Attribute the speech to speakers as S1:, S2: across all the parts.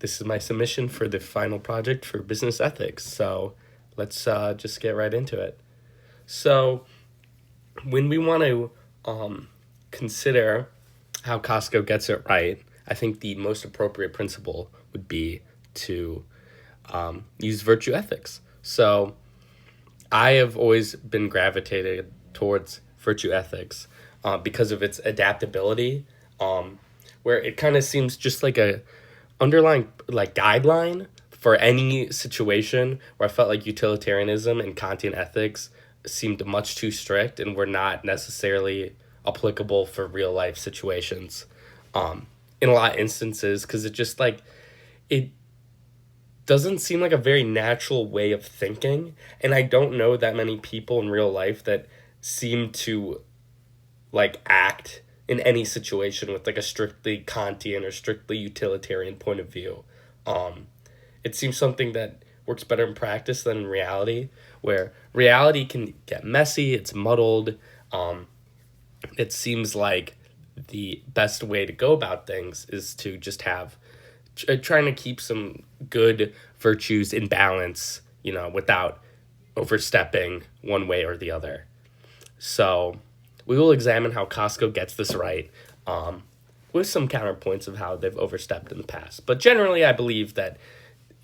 S1: This is my submission for the final project for business ethics. So let's just get right into it. So when we want to consider how Costco gets it right, I think the most appropriate principle would be to use virtue ethics. So I have always been gravitated towards virtue ethics because of its adaptability, where it kind of seems just like a underlying like guideline for any situation where I felt like utilitarianism and Kantian ethics seemed much too strict and were not necessarily applicable for real life situations. In a lot of instances, because it just like it doesn't seem like a very natural way of thinking, and I don't know that many people in real life that seem to like act in any situation with like a strictly Kantian or strictly utilitarian point of view. Um, it seems something that works better in practice than in reality, where reality can get messy, it's muddled. Um, it seems like the best way to go about things is to just have trying to keep some good virtues in balance, without overstepping one way or the other. So we will examine how Costco gets this right, with some counterpoints of how they've overstepped in the past. But generally, I believe that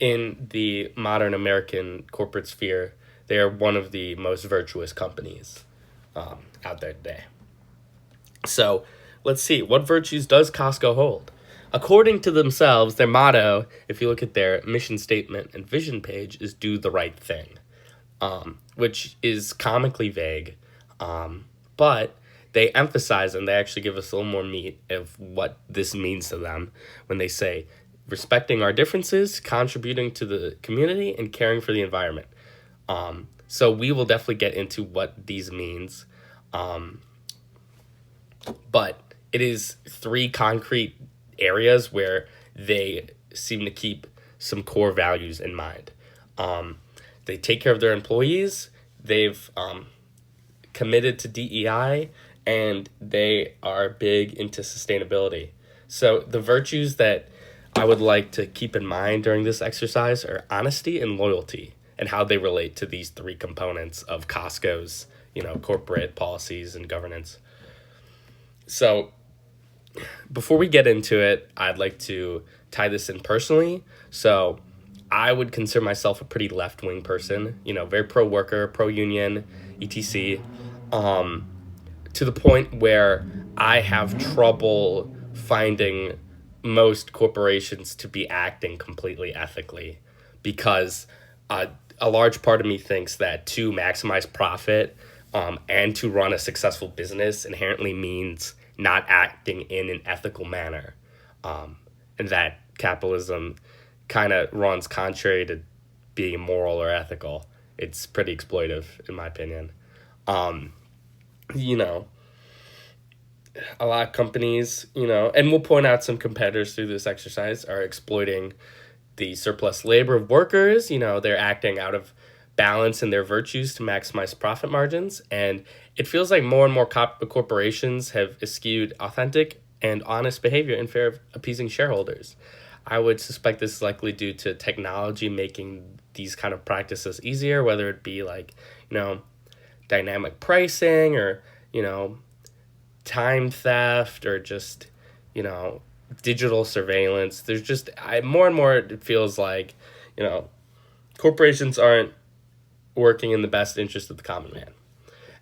S1: in the modern American corporate sphere, they are one of the most virtuous companies out there today. So let's see, what virtues does Costco hold? According to themselves, their motto, if you look at their mission statement and vision page, is do the right thing, which is comically vague. But they emphasize and they actually give us a little more meat of what this means to them when they say respecting our differences, contributing to the community, and caring for the environment. So we will definitely get into what these means. But it is three concrete areas where they seem to keep some core values in mind. They take care of their employees. They've committed to DEI, and they are big into sustainability. So the virtues that I would like to keep in mind during this exercise are honesty and loyalty, and how they relate to these three components of Costco's, corporate policies and governance. So before we get into it, I'd like to tie this in personally. So I would consider myself a pretty left-wing person, very pro-worker, pro-union, etc. To the point where I have trouble finding most corporations to be acting completely ethically, because a large part of me thinks that to maximize profit and to run a successful business inherently means not acting in an ethical manner, and that capitalism kind of runs contrary to being moral or ethical. It's pretty exploitive, in my opinion. You know, a lot of companies, and we'll point out some competitors through this exercise, are exploiting the surplus labor of workers. They're acting out of balance in their virtues to maximize profit margins. And it feels like more and more corporations have eschewed authentic and honest behavior in favor of appeasing shareholders. I would suspect this is likely due to technology making these kind of practices easier, whether it be like, dynamic pricing or, time theft or just, digital surveillance. There's just more and more it feels like, corporations aren't working in the best interest of the common man.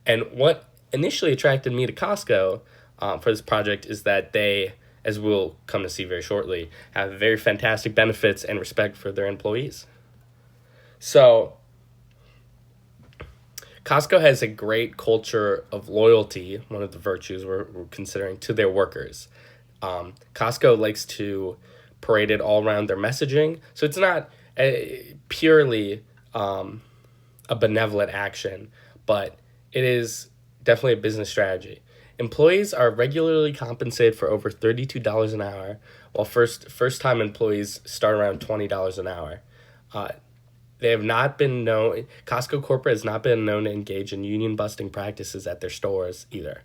S1: And what initially attracted me to Costco for this project is that they, as we'll come to see very shortly, have very fantastic benefits and respect for their employees. So Costco has a great culture of loyalty, one of the virtues we're considering, to their workers. Costco likes to parade it all around their messaging. So it's not purely a benevolent action, but it is definitely a business strategy. Employees are regularly compensated for over $32 an hour, while first-time employees start around $20 an hour. They have not been known, Costco corporate has not been known to engage in union busting practices at their stores either.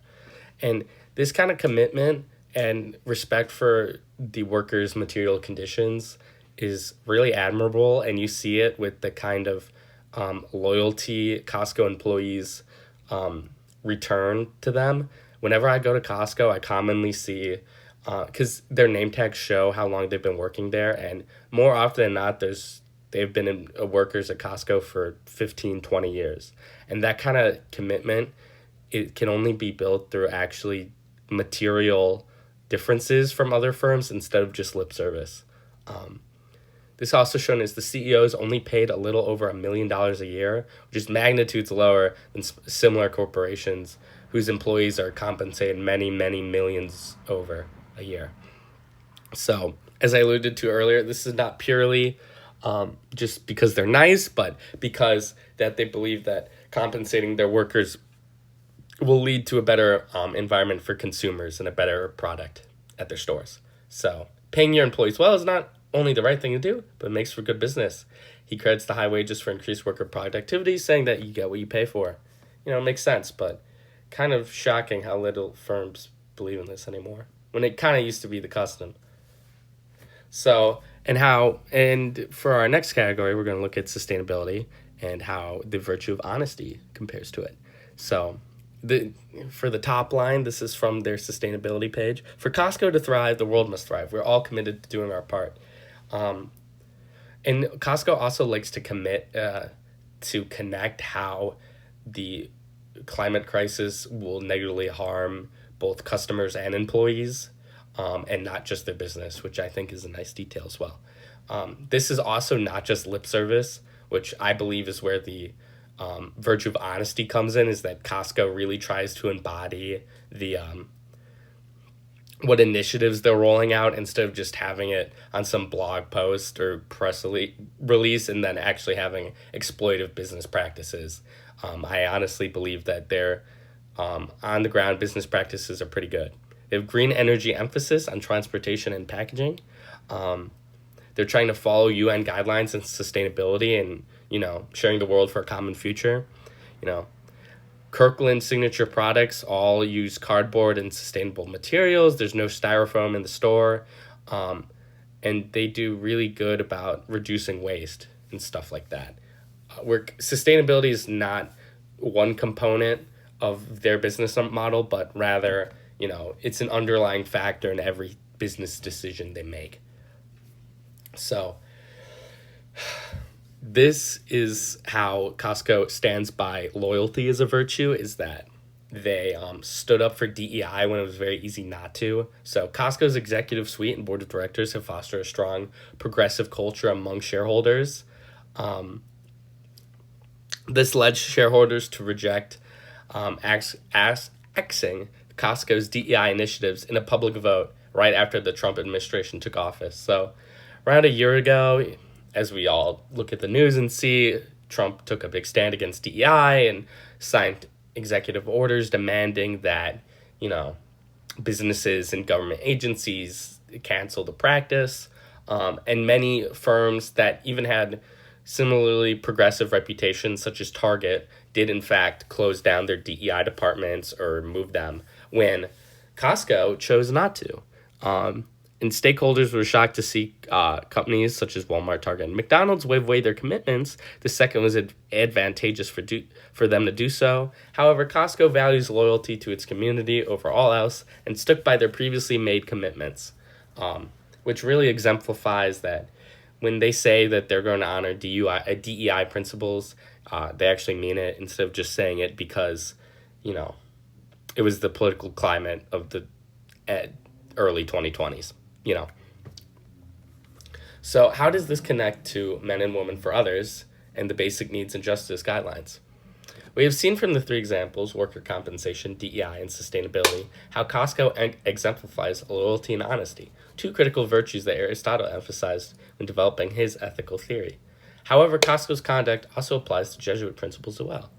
S1: And this kind of commitment and respect for the workers' material conditions is really admirable, and you see it with the kind of loyalty Costco employees return to them. Whenever I go to Costco, I commonly see, because their name tags show how long they've been working there, and more often than not, they've been workers at Costco for 15, 20 years. And that kind of commitment, it can only be built through actually material differences from other firms instead of just lip service. This also shown as the CEO is only paid a little over $1 million a year, which is magnitudes lower than similar corporations whose employees are compensated many, many millions over a year. So, as I alluded to earlier, this is not purely just because they're nice, but because that they believe that compensating their workers will lead to a better environment for consumers and a better product at their stores. So, paying your employees well is not only the right thing to do, but it makes for good business. He credits the high wages for increased worker productivity, saying that you get what you pay for. It makes sense, but kind of shocking how little firms believe in this anymore, when it kind of used to be the custom. So, and for our next category, we're going to look at sustainability and how the virtue of honesty compares to it. So, for the top line, this is from their sustainability page. For Costco to thrive, the world must thrive. We're all committed to doing our part. And Costco also likes to commit to connect how the climate crisis will negatively harm both customers and employees, and not just their business, which I think is a nice detail as well. This is also not just lip service, which I believe is where the virtue of honesty comes in, is that Costco really tries to embody the what initiatives they're rolling out instead of just having it on some blog post or press release and then actually having exploitive business practices. I honestly believe that their on-the-ground business practices are pretty good. They have green energy emphasis on transportation and packaging. They're trying to follow UN guidelines and sustainability and, sharing the world for a common future. Kirkland signature products all use cardboard and sustainable materials. There's no styrofoam in the store. And they do really good about reducing waste and stuff like that. Where sustainability is not one component of their business model, but rather, it's an underlying factor in every business decision they make. So, this is how Costco stands by loyalty as a virtue, is that they stood up for DEI when it was very easy not to. So Costco's executive suite and board of directors have fostered a strong progressive culture among shareholders. This led shareholders to reject axing Costco's DEI initiatives in a public vote right after the Trump administration took office. So around a year ago, as we all look at the news and see, Trump took a big stand against DEI and signed executive orders demanding that, businesses and government agencies cancel the practice. And many firms that even had similarly progressive reputations, such as Target, did in fact close down their DEI departments or move them, when Costco chose not to. And stakeholders were shocked to see companies such as Walmart, Target, and McDonald's waive away their commitments. The second was advantageous for them to do so. However, Costco values loyalty to its community over all else and stuck by their previously made commitments, which really exemplifies that when they say that they're going to honor DEI principles, they actually mean it instead of just saying it because, it was the political climate of the early 2020s. So how does this connect to Men and Women for Others and the basic needs and justice guidelines? We have seen from the three examples, worker compensation, DEI, and sustainability, how Costco exemplifies loyalty and honesty, two critical virtues that Aristotle emphasized when developing his ethical theory. However, Costco's conduct also applies to Jesuit principles as well,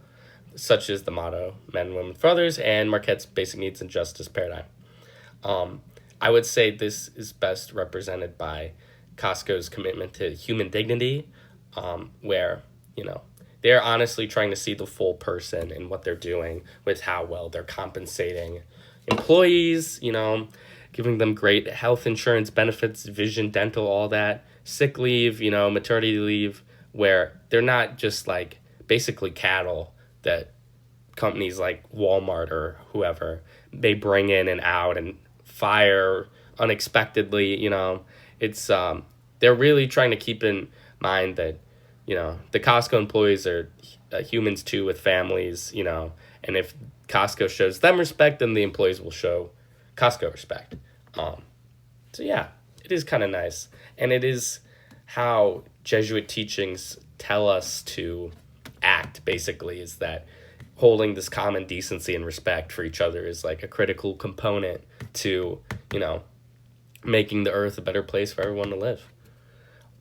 S1: such as the motto, Men and Women for Others, and Marquette's basic needs and justice paradigm. I would say this is best represented by Costco's commitment to human dignity, where, they're honestly trying to see the full person in what they're doing with how well they're compensating employees. giving them great health insurance benefits, vision, dental, all that, sick leave, maternity leave, where they're not just like basically cattle that companies like Walmart or whoever they bring in and out and fire unexpectedly. It's they're really trying to keep in mind that the Costco employees are humans too with families, and if Costco shows them respect, then the employees will show Costco respect. So yeah, it is kind of nice, and it is how Jesuit teachings tell us to act. Basically, is that holding this common decency and respect for each other is like a critical component to making the earth a better place for everyone to live.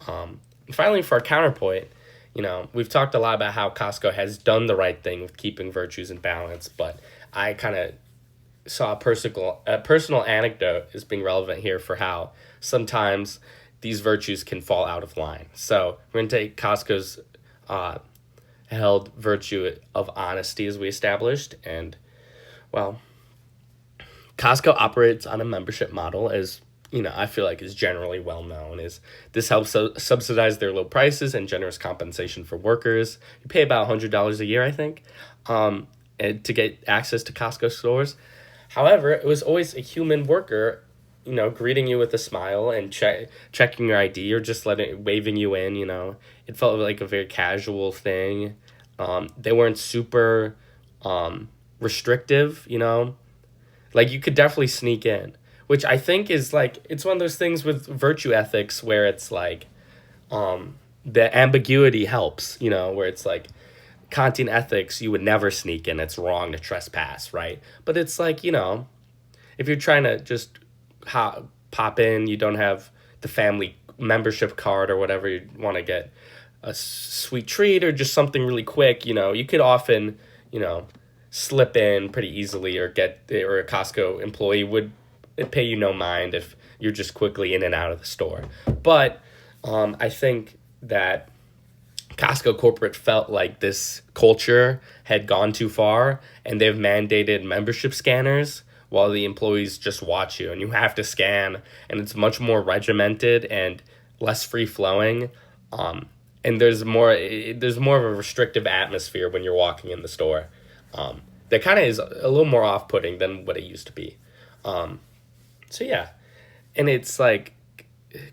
S1: And finally, for our counterpoint, we've talked a lot about how Costco has done the right thing with keeping virtues in balance, but I kind of saw a personal anecdote as being relevant here for how sometimes these virtues can fall out of line. So we're going to take Costco's held virtue of honesty as we established. And, well, Costco operates on a membership model as, I feel like is generally well known. Is this helps subsidize their low prices and generous compensation for workers. You pay about $100 a year, I think, and to get access to Costco stores. However, it was always a human worker, greeting you with a smile and checking your ID or just waving you in. It felt like a very casual thing. They weren't super restrictive. Like you could definitely sneak in, which I think is like, it's one of those things with virtue ethics where it's like, the ambiguity helps, where it's like Kantian ethics, you would never sneak in. It's wrong to trespass, right? But it's like, if you're trying to just pop in, you don't have the family membership card or whatever, you want to get a sweet treat or just something really quick, you could often, slip in pretty easily or a Costco employee would pay you no mind if you're just quickly in and out of the store. But I think that Costco corporate felt like this culture had gone too far and they've mandated membership scanners while the employees just watch you and you have to scan, and it's much more regimented and less free flowing. And there's more of a restrictive atmosphere when you're walking in the store. That kind of is a little more off-putting than what it used to be. So yeah, and it's like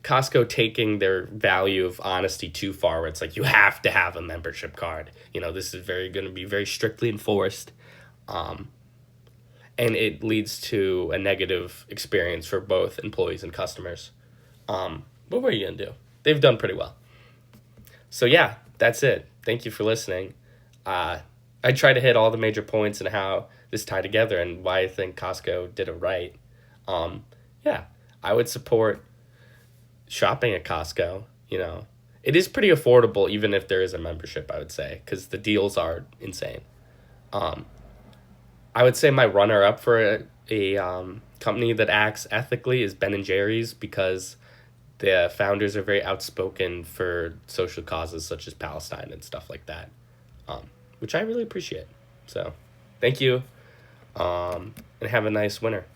S1: Costco taking their value of honesty too far, where it's like you have to have a membership card. This is going to be very strictly enforced, and it leads to a negative experience for both employees and customers. But what are you gonna do? They've done pretty well. So yeah, that's it. Thank you for listening. I try to hit all the major points and how this tie together and why I think Costco did it right. Yeah, I would support shopping at Costco. It is pretty affordable even if there is a membership, I would say, because the deals are insane. I would say my runner-up for a company that acts ethically is Ben & Jerry's, because the founders are very outspoken for social causes such as Palestine and stuff like that, which I really appreciate. So thank you, and have a nice winter.